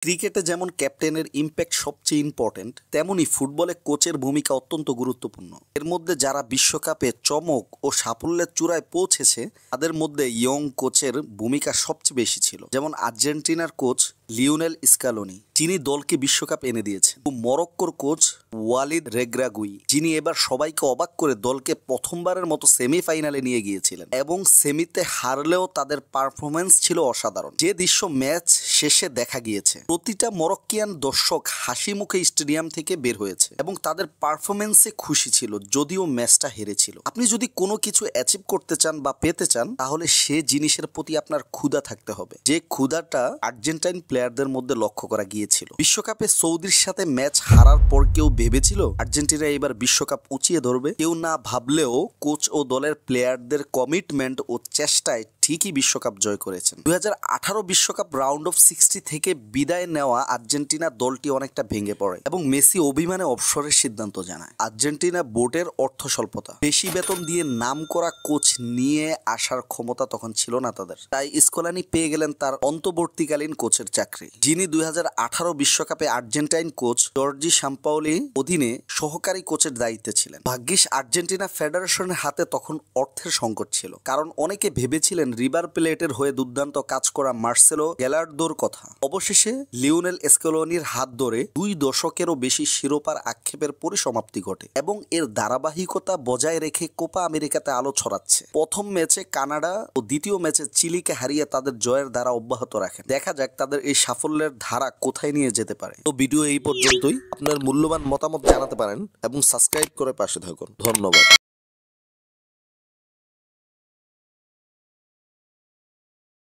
ক্রিকেটে যেমন ক্যাপ্টেনের ইম্প্যাক্ট সবচেয়ে ইম্পর্টেন্ট, তেমনি ফুটবলে কোচের ভূমিকা অত্যন্ত গুরুত্বপূর্ণ। এর মধ্যে যারা বিশ্বকাপে চমক ও সাফল্যের চূড়ায় পৌঁছেছে তাদের মধ্যে ইয়ং কোচের ভূমিকা সবচেয়ে বেশি ছিল। যেমন আর্জেন্টিনার কোচ লিওনেল স্কালোনি, যিনি দলকে বিশ্বকাপ এনে দিয়েছেন, ও মরক্কোর কোচ ওয়ালিদ রেগ্রাগুই, যিনি এবার সবাইকে অবাক করে দলকে প্রথমবারের মতো সেমিফাইনালে নিয়ে গিয়েছিলেন এবং সেমিতে হারলেও তাদের পারফরমেন্স ছিল অসাধারণ। যে দৃশ্য ম্যাচ শেষে দেখা গিয়েছে, প্রতিটা মরক্কিয়ান দর্শক হাসি মুখে স্টেডিয়াম থেকে বের হয়েছে এবং তাদের পারফরমেন্সে খুশি ছিল, যদিও ম্যাচটা হেরেছিল। আপনি যদি কোনো কিছু অ্যাচিভ করতে চান বা পেতে চান, তাহলে সে জিনিসের প্রতি আপনার ক্ষুধা থাকতে হবে, যে ক্ষুধাটা আর্জেন্টাইন প্লেয়ারদের মধ্যে লক্ষ্য করা গিয়েছিল। বিশ্বকাপে সৌদির সাথে ম্যাচ হারার পর কেউ ভেবেছিল আর্জেন্টিনা এবার বিশ্বকাপ উঁচিয়ে ধরবে? কেউ না ভাবলেও কোচ ও দলের প্লেয়ারদের কমিটমেন্ট ও চেষ্টায় ঠিকই বিশ্বকাপ জয় করেছেন। 2018 বিশ্বকাপ রাউন্ড অফ 60 থেকে বিদায় নেওয়া আর্জেন্টিনা দলটি অনেকটা ভেঙে পড়ে এবং মেসি অভিমানে অবসরের সিদ্ধান্ত জানায়। আর্জেন্টিনা বোর্ডের অর্থ স্বল্পতা, বেশি বেতন দিয়ে নাম করা কোচ নিয়ে আসার ক্ষমতা তখন ছিল না তাদের, তাই স্কলানি পেয়ে গেলেন তার অন্তর্বর্তীকালীন কোচের চাকরি, যিনি 2018 বিশ্বকাপে আর্জেন্টাইন কোচ জর্জি সাম্পাওলি অধীনে সহকারী কোচের দায়িত্বে ছিলেন। ভাগ্যিস আর্জেন্টিনা ফেডারেশনের হাতে তখন অর্থের সংকট ছিল, কারণ অনেকে ভেবেছিলেন রিভার প্লেটের হয়ে দুর্দান্ত কাজ করা মার্সেলো গ্যালার্দোর কথা। অবশেষে লিওনেল স্কেলোনির হাত ধরে 2 দশকেরও বেশি শিরোপার আক্ষেপের পরিসমাপ্তি ঘটে এবং এর ধারাবাহিকতা বজায় রেখে কোপা আমেরিকাতে আলো ছড়াচ্ছে। প্রথম ম্যাচে কানাডা ও দ্বিতীয় ম্যাচে চিলিকে হারিয়ে তাদের জয়ের ধারা অব্যাহত রাখেন। দেখা যাক তাদের এই সাফল্যের ধারা কোথায় নিয়ে যেতে পারে। তো ভিডিও এই পর্যন্তই। আপনার মূল্যবান মতামত জানাতে পারেন এবং সাবস্ক্রাইব করে পাশে থাকুন। ধন্যবাদ।